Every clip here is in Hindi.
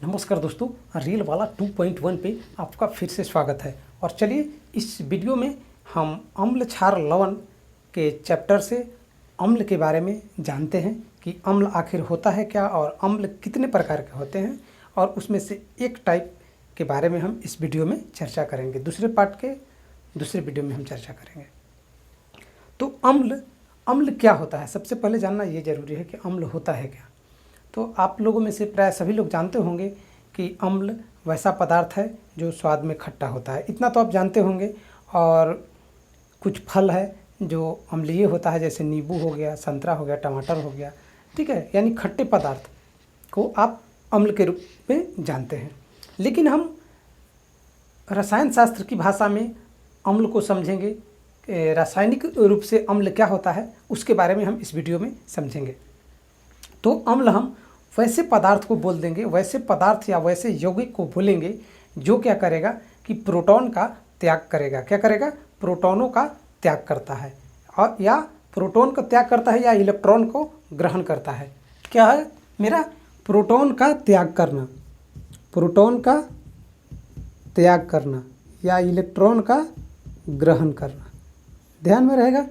नमस्कार दोस्तों, रील वाला 2.1 पे आपका फिर से स्वागत है। और चलिए इस वीडियो में हम अम्ल क्षार लवण के चैप्टर से अम्ल के बारे में जानते हैं कि अम्ल आखिर होता है क्या और अम्ल कितने प्रकार के होते हैं, और उसमें से एक टाइप के बारे में हम इस वीडियो में चर्चा करेंगे। दूसरे पार्ट के दूसरे वीडियो में हम चर्चा करेंगे। तो अम्ल क्या होता है, सबसे पहले जानना ये ज़रूरी है कि अम्ल होता है क्या। तो आप लोगों में से प्राय सभी लोग जानते होंगे कि अम्ल वैसा पदार्थ है जो स्वाद में खट्टा होता है, इतना तो आप जानते होंगे। और कुछ फल है जो अम्लीय होता है, जैसे नींबू हो गया, संतरा हो गया, टमाटर हो गया, ठीक है, यानी खट्टे पदार्थ को आप अम्ल के रूप में जानते हैं। लेकिन हम रसायन शास्त्र की भाषा में अम्ल को समझेंगे, रासायनिक रूप से अम्ल क्या होता है उसके बारे में हम इस वीडियो में समझेंगे। तो अम्ल हम वैसे पदार्थ को बोल देंगे, वैसे पदार्थ या वैसे यौगिक को बोलेंगे जो क्या करेगा कि प्रोटॉन का त्याग करेगा। क्या करेगा? प्रोटॉनों का त्याग करता है, और या प्रोटॉन का त्याग करता है या इलेक्ट्रॉन को ग्रहण करता है। क्या है मेरा? प्रोटॉन का त्याग करना, प्रोटॉन का त्याग करना या इलेक्ट्रॉन का ग्रहण करना, ध्यान में रहेगा,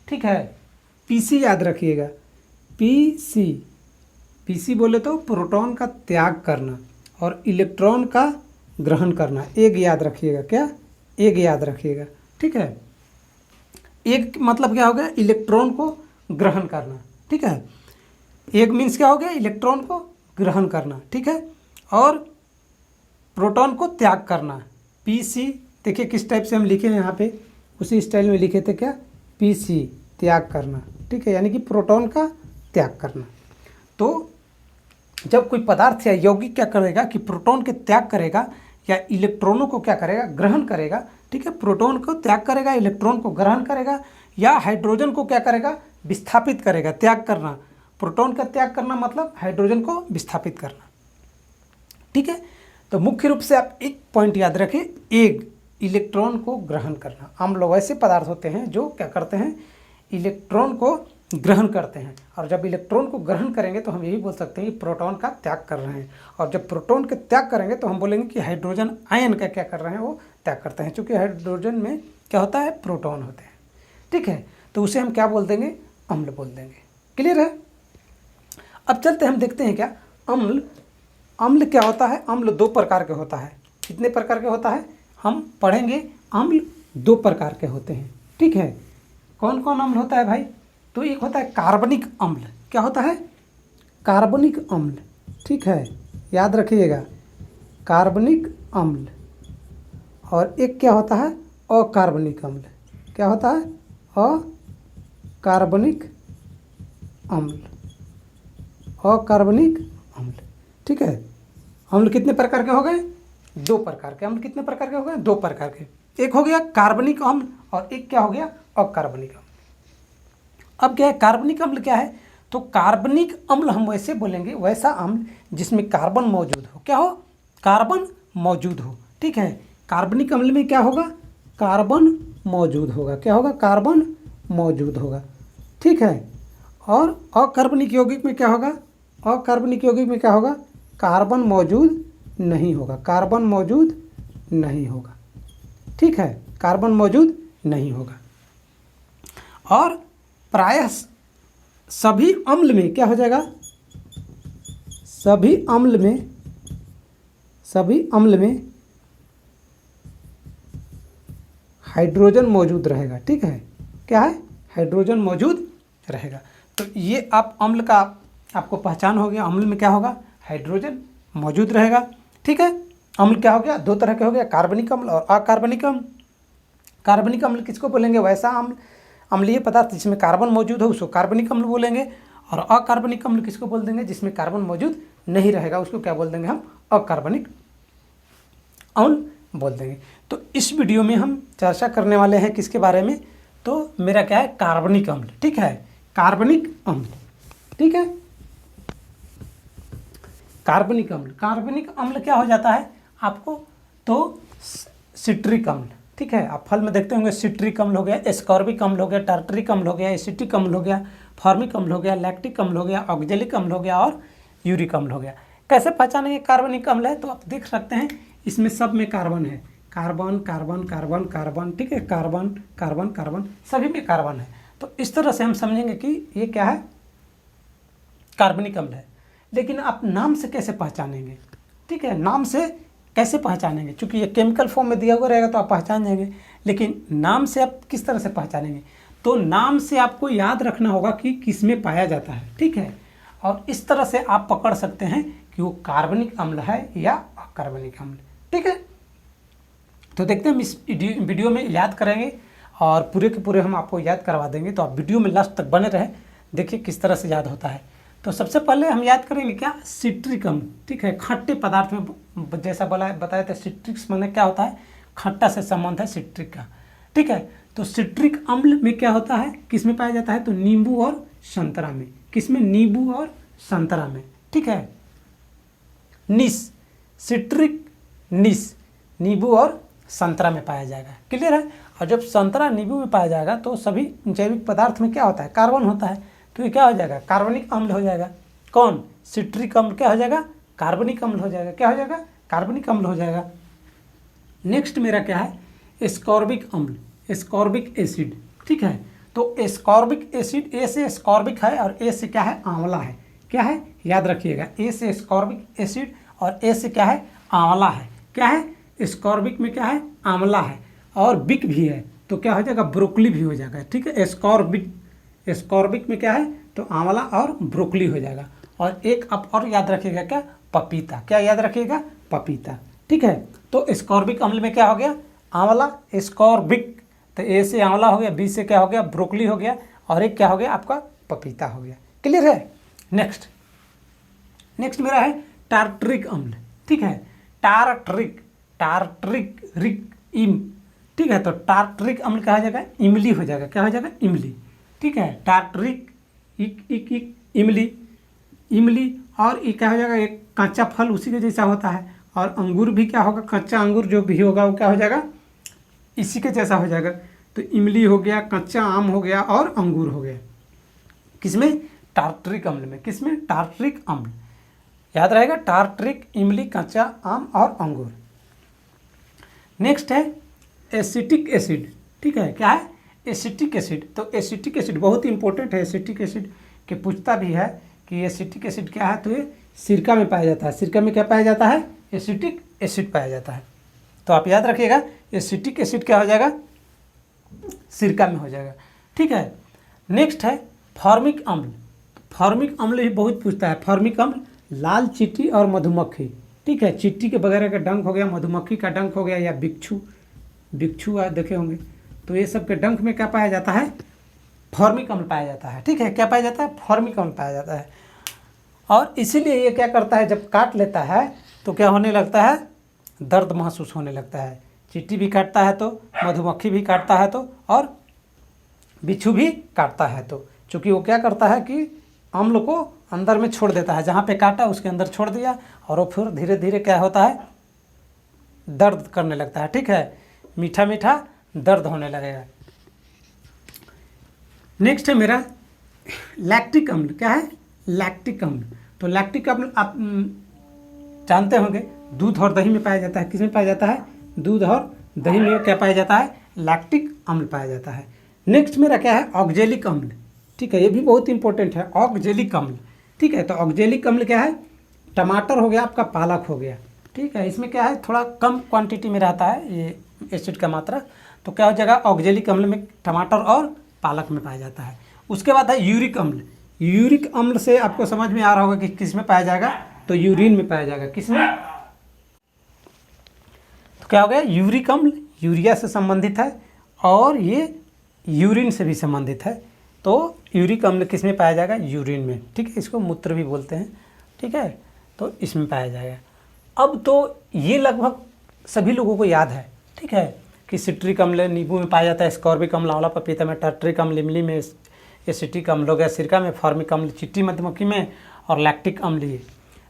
ठीक है। पीसी याद रखिएगा, पीसी बोले तो प्रोटॉन का त्याग करना और इलेक्ट्रॉन का ग्रहण करना। एक याद रखिएगा, क्या? एक याद रखिएगा, ठीक है। एक मतलब क्या हो गया? इलेक्ट्रॉन को ग्रहण करना, ठीक है। एक मीन्स क्या हो गया? इलेक्ट्रॉन को ग्रहण करना, ठीक है। और प्रोटॉन को त्याग करना, पीसी। देखिए किस टाइप से हम लिखे हैं यहाँ पे, उसी स्टाइल में लिखे थे, क्या? पीसी, त्याग करना, ठीक है, यानी कि प्रोटॉन का त्याग करना। तो जब कोई पदार्थ या यौगिक क्या करेगा कि प्रोटॉन के त्याग करेगा या इलेक्ट्रॉनों को क्या करेगा? ग्रहण करेगा, ठीक है। प्रोटॉन को त्याग करेगा, इलेक्ट्रॉन को ग्रहण करेगा, या हाइड्रोजन को क्या करेगा? विस्थापित करेगा। त्याग करना, प्रोटॉन का त्याग करना मतलब हाइड्रोजन को विस्थापित करना, ठीक है। तो मुख्य रूप से आप एक पॉइंट याद रखें, एक इलेक्ट्रॉन को ग्रहण करना। अम्ल वैसे पदार्थ होते हैं जो क्या करते हैं? इलेक्ट्रॉन को ग्रहण करते हैं। और जब इलेक्ट्रॉन को ग्रहण करेंगे तो हम यही बोल सकते हैं कि प्रोटॉन का त्याग कर रहे हैं। और जब प्रोटॉन के त्याग करेंगे तो हम बोलेंगे कि हाइड्रोजन आयन का क्या कर रहे हैं? वो त्याग करते हैं, क्योंकि हाइड्रोजन में क्या होता है? प्रोटॉन होते हैं, ठीक है। तो उसे हम क्या बोल देंगे? अम्ल बोल देंगे। क्लियर है? अब चलते हम देखते हैं क्या अम्ल क्या होता है। अम्ल दो प्रकार के होता है। कितने प्रकार के होता है हम पढ़ेंगे। अम्ल दो प्रकार के होते हैं, ठीक है। कौन कौन अम्ल होता है भाई? तो एक होता है कार्बनिक अम्ल। क्या होता है? कार्बनिक अम्ल, ठीक है, याद रखिएगा, कार्बनिक अम्ल। और एक क्या होता है? अकार्बनिक अम्ल। क्या होता है? अकार्बनिक अम्ल, अकार्बनिक अम्ल, ठीक है। अम्ल कितने प्रकार के हो गए? दो प्रकार के। अम्ल कितने प्रकार के हो गए? दो प्रकार के। एक हो गया कार्बनिक अम्ल और एक क्या हो गया? अकार्बनिक अम्ल। अब क्या है कार्बनिक अम्ल? क्या है? तो कार्बनिक अम्ल हम वैसे बोलेंगे, वैसा अम्ल जिसमें कार्बन मौजूद हो। क्या हो? कार्बन मौजूद हो, ठीक है। कार्बनिक अम्ल में क्या होगा? कार्बन मौजूद होगा। क्या होगा? कार्बन मौजूद होगा, ठीक है। और अकार्बनिक यौगिक में क्या होगा? अकार्बनिक यौगिक में क्या होगा? कार्बन मौजूद नहीं होगा, कार्बन मौजूद नहीं होगा, ठीक है, कार्बन मौजूद नहीं होगा। और प्रायः सभी अम्ल में क्या हो जाएगा? सभी अम्ल में हाइड्रोजन मौजूद रहेगा, ठीक है। क्या है? हाइड्रोजन मौजूद रहेगा। तो ये आप अम्ल का आपको पहचान हो गया। अम्ल में क्या होगा? हाइड्रोजन मौजूद रहेगा, ठीक है। अम्ल क्या हो गया? दो तरह के हो गया, कार्बनिक अम्ल और अकार्बनिक अम्ल। कार्बनिक अम्ल किसको बोलेंगे? वैसा अम्ल, अम्लीय पदार्थ जिसमें कार्बन मौजूद हो उसको कार्बनिक अम्ल बोलेंगे। और अकार्बनिक अम्ल किसको बोल देंगे? जिसमें कार्बन मौजूद नहीं रहेगा, उसको क्या बोल देंगे हम? अकार्बनिक अम्ल बोल देंगे। तो इस वीडियो में हम चर्चा करने वाले हैं किसके बारे में? तो मेरा क्या है? कार्बनिक अम्ल, ठीक है, कार्बनिक अम्ल, ठीक है। कार्बनिक अम्ल, कार्बनिक अम्ल क्या हो जाता है आपको? तो सिट्रिक अम्ल, ठीक है। आप फल में देखते होंगे सिट्रिक अम्ल हो गया, एस्कॉर्बिक अम्ल हो गया, टार्टरिक अम्ल हो गया, एसिटिक अम्ल हो गया, फॉर्मिक अम्ल हो गया, लैक्टिक अम्ल हो गया, ऑक्जेलिक अम्ल हो गया और यूरिक अम्ल हो गया। कैसे पहचानेंगे कार्बनिक अम्ल है? तो आप देख सकते हैं इसमें सब में कार्बन है, कार्बन कार्बन कार्बन कार्बन, ठीक है, कार्बन कार्बन कार्बन, सभी में कार्बन है। तो इस तरह से हम समझेंगे कि ये क्या है, कार्बनिक अम्ल है। लेकिन आप नाम से कैसे पहचानेंगे? ठीक है, नाम से कैसे पहचानेंगे? क्योंकि ये केमिकल फॉर्म में दिया हुआ रहेगा तो आप पहचान जाएंगे, लेकिन नाम से आप किस तरह से पहचानेंगे? तो नाम से आपको याद रखना होगा कि किस में पाया जाता है, ठीक है, और इस तरह से आप पकड़ सकते हैं कि वो कार्बनिक अम्ल है या अकार्बनिक अम्ल, ठीक है। तो देखते हैं हम इस वीडियो में याद करेंगे और पूरे के पूरे हम आपको याद करवा देंगे, तो आप वीडियो में लास्ट तक बने रहें, देखिए किस तरह से याद होता है। तो सबसे पहले हम याद करेंगे क्या, सिट्रिक अम्ल, ठीक है, खट्टे पदार्थ में जैसा बताया था, सिट्रिक्स माने क्या होता है, खट्टा से संबंध है सिट्रिक का, ठीक है। तो सिट्रिक अम्ल में क्या होता है, किस में पाया जाता है, तो नींबू और संतरा में, किस में, नींबू और संतरा में, ठीक है। निस, सिट्रिक निस नींबू और संतरा में पाया जाएगा, क्लियर है। और जब संतरा नींबू में पाया जाएगा तो सभी जैविक पदार्थ में क्या होता है, कार्बन होता है, तो ये क्या हो जाएगा, कार्बनिक अम्ल हो जाएगा। कौन, सिट्रिक अम्ल क्या हो जाएगा, कार्बनिक अम्ल हो जाएगा, क्या हो जाएगा, कार्बनिक अम्ल हो जाएगा। नेक्स्ट मेरा क्या है, एस्कॉर्बिक अम्ल, एस्कॉर्बिक एसिड, ठीक है। तो एस्कॉर्बिक एसिड, ए से एस्कॉर्बिक है और ए से क्या है, आंवला है, क्या है, याद रखिएगा, ए से एस्कॉर्बिक एसिड और ए से क्या है, आंवला है, क्या है, एस्कॉर्बिक में क्या है, आंवला है, और बिक भी है तो क्या हो जाएगा, ब्रोकली भी हो जाएगा, ठीक है। एस्कॉर्बिक, एस्कॉर्बिक में क्या है, तो आंवला और ब्रोकली हो जाएगा। और एक आप और याद रखिएगा क्या, पपीता, क्या याद रखिएगा, पपीता, ठीक है। तो एस्कॉर्बिक अम्ल में क्या हो गया, आंवला, एस्कॉर्बिक, तो ए से आंवला हो गया, बी से क्या हो गया, ब्रोकली हो गया, और एक क्या हो गया आपका, पपीता हो गया, क्लियर है। नेक्स्ट मेरा है टार्ट्रिक अम्ल, ठीक है, टार्ट्रिक, टार्ट्रिक रिक इम, ठीक है। तो टार्ट्रिक अम्ल क्या हो जाएगा, इमली हो जाएगा, क्या हो जाएगा, इमली, ठीक है। टार्ट्रिक इक इमली, इमली, और ये क्या हो जाएगा, एक कच्चा फल उसी के जैसा होता है, और अंगूर भी क्या होगा, कच्चा अंगूर जो भी होगा वो क्या हो जाएगा, इसी के जैसा हो जाएगा। तो इमली हो गया, कच्चा आम हो गया और अंगूर हो गया, किसमें, टार्ट्रिक अम्ल में, किसमें, टार्ट्रिक अम्ल, याद रहेगा, टार्ट्रिक, इमली, कच्चा आम और अंगूर। नेक्स्ट है एसिटिक एसिड, ठीक है, क्या है, एसिटिक एसिड। तो एसिटिक एसिड बहुत इंपॉर्टेंट है, एसिटिक एसिड के पूछता भी है कि एसिटिक एसिड क्या है, तो ये सिरका में पाया जाता है, सिरका में क्या पाया जाता है, एसिटिक एसिड पाया जाता है। तो आप याद रखिएगा, एसिटिक एसिड क्या हो जाएगा, सिरका में हो जाएगा, ठीक है। नेक्स्ट है फॉर्मिक अम्ल, फॉर्मिक अम्ल भी बहुत पूछता है, फॉर्मिक अम्ल, लाल चींटी और मधुमक्खी, ठीक है, चींटी के वगैरह का डंक हो गया, मधुमक्खी का डंक हो गया, या बिच्छू आप देखे होंगे, तो ये सब के डंक में क्या पाया जाता है, फॉर्मिक अम्ल पाया जाता है, ठीक है, क्या पाया जाता है, फॉर्मिक अम्ल पाया जाता है। और इसीलिए ये क्या करता है, जब काट लेता है तो क्या होने लगता है, दर्द महसूस होने लगता है। चींटी भी काटता है तो, मधुमक्खी भी काटता है तो, और बिच्छू भी काटता है तो, चूँकि वो क्या करता है कि अम्ल को अंदर में छोड़ देता है, जहाँ पे काटा उसके अंदर छोड़ दिया, और वो फिर धीरे धीरे क्या होता है, दर्द करने लगता है, ठीक है, मीठा मीठा दर्द होने लगेगा। नेक्स्ट है मेरा लैक्टिक अम्ल, क्या है, लैक्टिक अम्ल। तो लैक्टिक अम्ल आप जानते होंगे, दूध और दही में पाया जाता है, किस में पाया जाता है, दूध और दही में क्या पाया जाता है, लैक्टिक अम्ल पाया जाता है। नेक्स्ट मेरा क्या है, ऑक्जेलिक अम्ल, ठीक है, ये भी बहुत इंपॉर्टेंट है, ऑक्जेलिक अम्ल, ठीक है। तो ऑक्जेलिक अम्ल क्या है, टमाटर हो गया आपका, पालक हो गया, ठीक है, इसमें क्या है, थोड़ा कम क्वांटिटी में रहता है ये एसिड का मात्रा, तो क्या हो जाएगा, ऑक्जेलिक अम्ल में टमाटर और पालक में पाया जाता है। उसके बाद है यूरिक अम्ल, यूरिक अम्ल से आपको समझ में आ रहा होगा कि किस में पाया जाएगा, तो यूरिन में पाया जाएगा, किस में, तो क्या हो गया, यूरिक अम्ल यूरिया से संबंधित है और ये यूरिन से भी संबंधित है, तो यूरिक अम्ल किस में पाया जाएगा, यूरिन में, ठीक है, इसको मूत्र भी बोलते हैं, ठीक है, तो इसमें पाया जाएगा। अब तो ये लगभग सभी लोगों को याद है, ठीक है, कि सिट्रिक अम्ल नींबू में पाया जाता है, एस्कॉर्बिक अम्ल आंवला पपीता में, टार्ट्रिक अम्ल इमली में, एसिटिक अम्ल हो गया सिरका में, फॉर्मिक अम्ल चींटी मधुमक्खी में, और लैक्टिक अम्ल ये,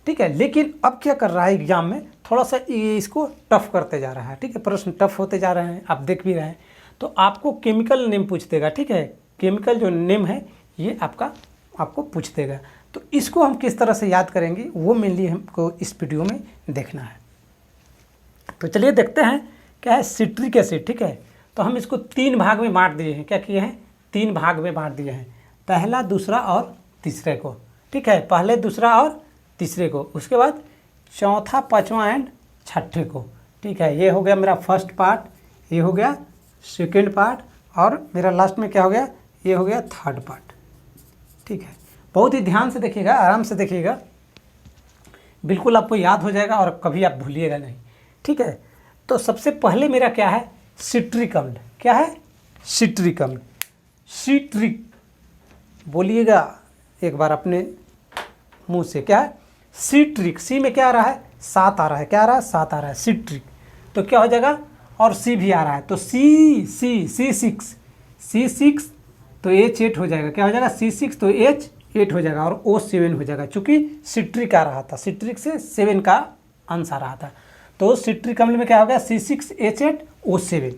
ठीक है। लेकिन अब क्या कर रहा है एग्जाम में, थोड़ा सा ये इसको टफ करते जा रहा है, ठीक है, प्रश्न टफ होते जा रहे हैं, आप देख भी रहे हैं। तो आपको केमिकल नेम पूछ देगा, ठीक है, केमिकल जो नेम है ये आपको पूछ देगा। तो इसको हम किस तरह से याद करेंगे वो मेनली हमको इस वीडियो में देखना है। तो चलिए देखते हैं क्या है सिट्रिक एसिड। ठीक है, तो हम इसको 3 भाग में बांट दिए हैं। क्या किए हैं? 3 भाग में बांट दिए हैं, पहला, दूसरा और तीसरे को। ठीक है, पहले, दूसरा और तीसरे को, उसके बाद चौथा, पाँचवा एंड छठे को। ठीक है, ये हो गया मेरा फर्स्ट पार्ट, ये हो गया सेकेंड पार्ट, और मेरा लास्ट में क्या हो गया? ये हो गया थर्ड पार्ट। ठीक है, बहुत ही ध्यान से देखिएगा, आराम से देखिएगा, बिल्कुल आपको याद हो जाएगा और कभी आप भूलिएगा नहीं। ठीक है, तो सबसे पहले मेरा क्या है? सिट्रिक अम्ल। क्या है? सिट्रिक अम्ल। सिट्रिक बोलिएगा एक बार अपने मुंह से, क्या है? सिट्रिक। सी में क्या आ रहा है? 7 आ रहा है। क्या आ रहा है? 7 आ रहा है, सिट्रिक। तो क्या हो जाएगा? और सी भी आ रहा है, तो C6 तो H8 हो जाएगा। क्या हो जाएगा? C6 तो H8 हो जाएगा, और O7 हो जाएगा, चूंकि सिट्रिक आ रहा था, सिट्रिक से 7 का अंश आ रहा था। तो सिट्रिक अम्ल में क्या हो गया? C6H8O7।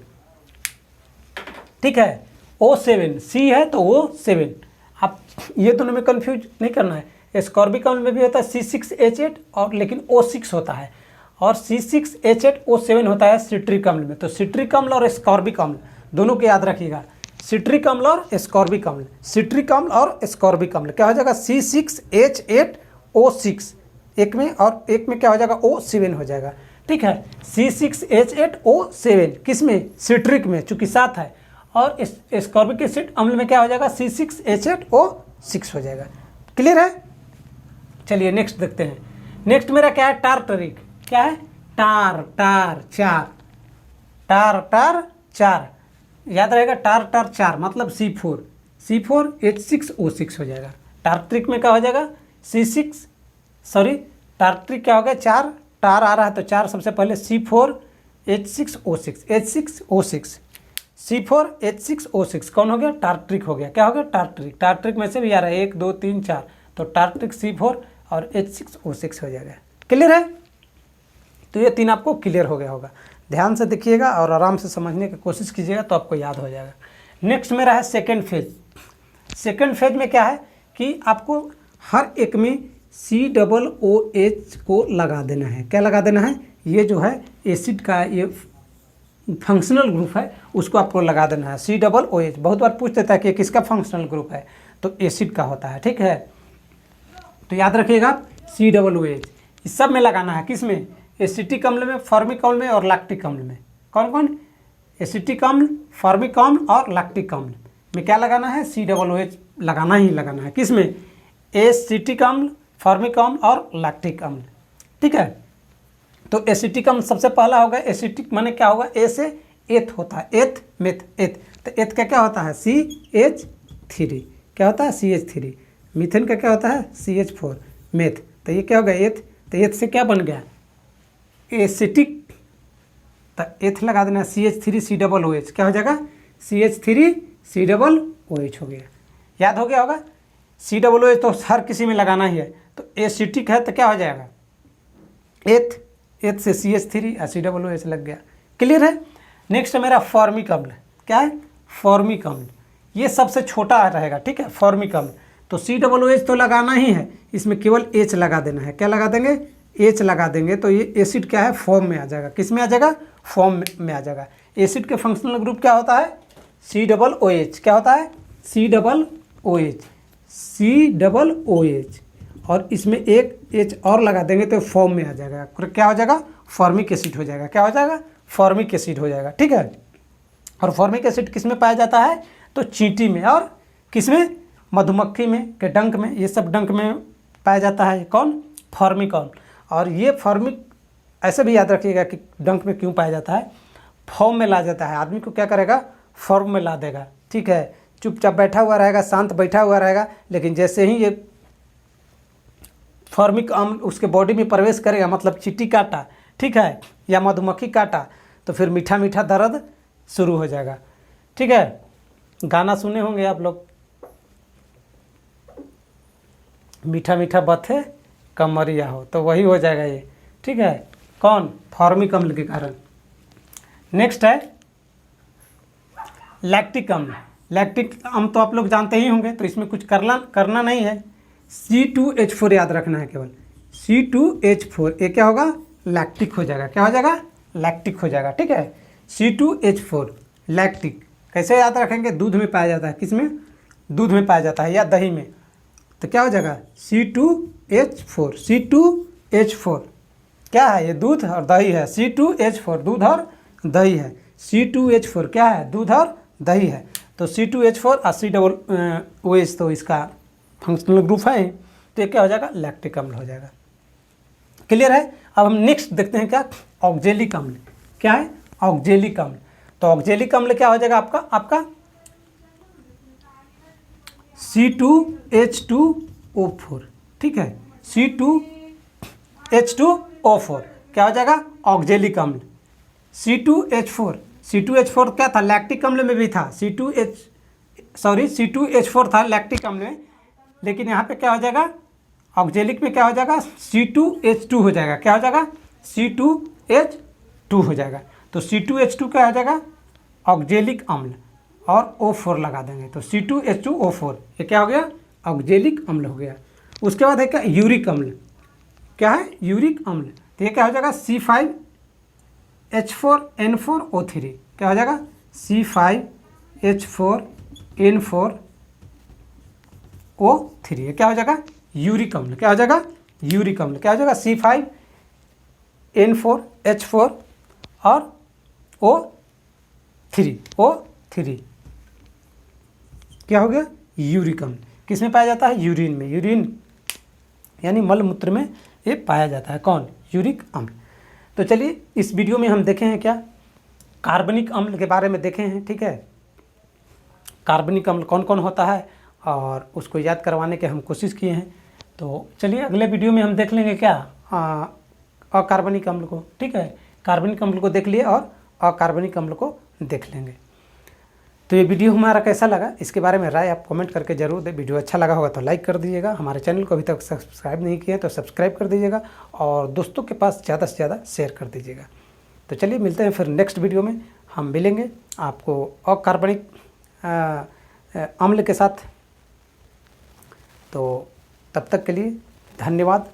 ठीक है, O7, C है तो O7। आप ये दोनों में कंफ्यूज नहीं करना है। एस्कॉर्बिक अम्ल में भी होता है C6H8 और लेकिन O6 होता है, और C6H8O7 होता है सिट्रिक अम्ल में। तो सिट्रिक अम्ल और एस्कॉर्बिक अम्ल दोनों को याद रखिएगा, सिट्रिक अम्ल और एस्कॉर्बिक अम्ल। सिट्रिक अम्ल और एस्कॉर्बिक अम्ल क्या हो जाएगा? C6H8O6 एक में, और एक में क्या हो जाएगा? O7 हो जाएगा। ठीक है, C6H8O7 किस में? सिट्रिक में, चूंकि 7 है, और एस्कॉर्बिक एसिड अम्ल में क्या हो जाएगा? C6H8O6 हो जाएगा। क्लियर है? चलिए नेक्स्ट देखते हैं। नेक्स्ट मेरा क्या है? टार्टरिक। क्या है? टार 4 याद रहेगा, टार 4 मतलब C4H6O6 हो जाएगा। टार्टरिक में क्या हो जाएगा? टार्टरिक क्या हो गया? 4 टार आ रहा है तो 4 सबसे पहले C4H6O6 कौन हो गया? टार्टरिक हो गया। क्या हो गया? टार्टरिक। टार्टरिक में से भी आ रहा है 1 2 3 4, तो टार्टरिक C4 और H6O6 हो जाएगा। क्लियर है? तो ये 3 आपको क्लियर हो गया होगा। ध्यान से देखिएगा और आराम से समझने की कोशिश कीजिएगा तो आपको याद हो जाएगा। नेक्स्ट मेरा है सेकेंड फेज। सेकेंड फेज में क्या है कि आपको हर एक में COOH को लगा देना है। क्या लगा देना है? ये जो है एसिड का ये फंक्शनल ग्रुप है, उसको आपको लगा देना है COOH। बहुत बार पूछ देता है कि किसका फंक्शनल ग्रुप है, तो एसिड का होता है। ठीक है, तो याद रखिएगा COOH इस सब में लगाना है। किस में? एसिटिक अम्ल में, फॉर्मिक अम्ल में और लैक्टिक अम्ल में। कौन कौन? एसिटिक अम्ल, फॉर्मिक अम्ल और लैक्टिक अम्ल में क्या लगाना है? COOH लगाना ही लगाना है। किस में? एसिटिक अम्ल, फॉर्मिक अम्ल और लैक्टिक अम्ल। ठीक है, तो एसिटिक अम्ल सबसे पहला होगा। एसिटिक माने क्या होगा? ए से एथ होता है, एथ मेथ एथ, तो एथ का क्या होता है? CH3। क्या होता है? CH3। मीथेन का क्या होता है? CH4 meth. तो ये क्या होगा? एथ। तो एथ से क्या बन गया? एसिटिक। तो एथ लगा देना, CH3COOH क्या हो जाएगा? CH3COOH हो गया। याद हो गया होगा? COOH तो हर किसी में लगाना ही है। तो एसिटिक है तो क्या हो जाएगा? एथ से CH3 और COOH लग गया। क्लियर है? नेक्स्ट है मेरा फॉर्मिक अम्ल। क्या है? फॉर्मिक अम्ल। ये सबसे छोटा रहेगा। ठीक है, फॉर्मिक अम्ल। तो COOH तो लगाना ही है, इसमें केवल H लगा देना है। क्या लगा देंगे? H लगा देंगे तो ये एसिड क्या है? फॉर्म में आ जाएगा। किस में आ जाएगा? फॉर्म में आ जाएगा। एसिड के फंक्शनल ग्रुप क्या होता है? COOH। क्या होता है? COOH। और इसमें एक H और लगा देंगे तो फॉर्म में आ जाएगा। क्या हो जाएगा? फॉर्मिक एसिड हो जाएगा। क्या हो जाएगा? फॉर्मिक एसिड हो जाएगा। ठीक है, और फॉर्मिक एसिड किस में पाया जाता है? तो चींटी में, और किस में? मधुमक्खी में के डंक में, ये सब डंक में पाया जाता है। कौन? फॉर्मिक अम्ल। और ये फॉर्मिक ऐसे भी याद रखिएगा कि डंक में क्यों पाया जाता है? फॉर्म में ला जाता है। आदमी को क्या करेगा? फॉर्म में ला देगा। ठीक है, चुपचाप बैठा हुआ रहेगा, शांत बैठा हुआ रहेगा, लेकिन जैसे ही ये फॉर्मिक अम्ल उसके बॉडी में प्रवेश करेगा, मतलब चींटी काटा, ठीक है, या मधुमक्खी काटा, तो फिर मीठा मीठा दर्द शुरू हो जाएगा। ठीक है, गाना सुने होंगे आप लोग, मीठा मीठा बथे कमरिया हो, तो वही हो जाएगा ये। ठीक है, कौन? फॉर्मिक अम्ल के कारण। नेक्स्ट है लैक्टिक अम्ल। लैक्टिक अम्ल तो आप लोग जानते ही होंगे, तो इसमें कुछ करना नहीं है। C2H4 याद रखना है केवल, C2H4 ये क्या होगा, लैक्टिक हो जाएगा, क्या हो जाएगा, लैक्टिक हो जाएगा, ठीक है। C2H4 लैक्टिक कैसे याद रखेंगे, दूध में पाया जाता है, किस में, दूध में पाया जाता है या दही में, तो क्या हो जाएगा C2H4, C2H4 क्या है, ये दूध और दही है, C2H4 दूध और दही है, C2H4 क्या है, दूध और दही है। तो C2H4 और C OH तो इसका फंक्शनल ग्रुप है, तो ये क्या हो जाएगा, लैक्टिक अम्ल हो जाएगा। क्लियर है। अब हम नेक्स्ट देखते हैं क्या, ऑक्जेलिक अम्ल। क्या है, ऑक्जेलिक अम्ल। तो ऑक्जेलिक अम्ल क्या हो जाएगा आपका C2H2O4, ठीक है, C2H2O4 क्या हो जाएगा, ऑक्जेलिक अम्ल। C2H4 क्या था, लैक्टिक अम्ल में भी था, C2H4 था लैक्टिक अम्ल में, लेकिन यहाँ पे क्या हो जाएगा, ऑक्जेलिक में क्या हो जाएगा, C2H2 हो जाएगा, क्या हो जाएगा, C2H2 हो जाएगा। तो C2H2 क्या हो जाएगा, ऑक्जेलिक अम्ल, और O4 लगा देंगे, तो C2H2O4 ये क्या हो गया, ऑक्जेलिक अम्ल हो गया। उसके बाद है क्या, यूरिक अम्ल। क्या है, यूरिक अम्ल। तो ये क्या हो जाएगा, C5H4N4O3 क्या हो जाएगा, C5H4N4O3 ये क्या हो जाएगा, यूरिक अम्ल। क्या हो जाएगा, यूरिक अम्ल। क्या हो जाएगा, C5N4H4 और O3 क्या हो गया, यूरिक अम्ल। किस में पाया जाता है, यूरिन में, यूरिन यानी मलमूत्र में ये पाया जाता है, कौन, यूरिक अम्ल। तो चलिए इस वीडियो में हम देखे हैं क्या, कार्बनिक अम्ल के बारे में देखे हैं, ठीक है। कार्बनिक अम्ल कौन कौन होता है और उसको याद करवाने के हम कोशिश किए हैं। तो चलिए अगले वीडियो में हम देख लेंगे क्या, अकार्बनिक अम्ल को, ठीक है। कार्बनिक अम्ल को देख लिए और अकार्बनिक अम्ल को देख लेंगे। तो ये वीडियो हमारा कैसा लगा, इसके बारे में राय आप कमेंट करके जरूर दें। वीडियो अच्छा लगा होगा तो लाइक कर दीजिएगा, हमारे चैनल को अभी तक सब्सक्राइब नहीं किया तो सब्सक्राइब कर दीजिएगा, और दोस्तों के पास ज़्यादा से ज़्यादा शेयर कर दीजिएगा। तो चलिए मिलते हैं फिर नेक्स्ट वीडियो में, हम मिलेंगे आपको अकार्बनिक अम्ल के साथ। तो तब तक के लिए धन्यवाद।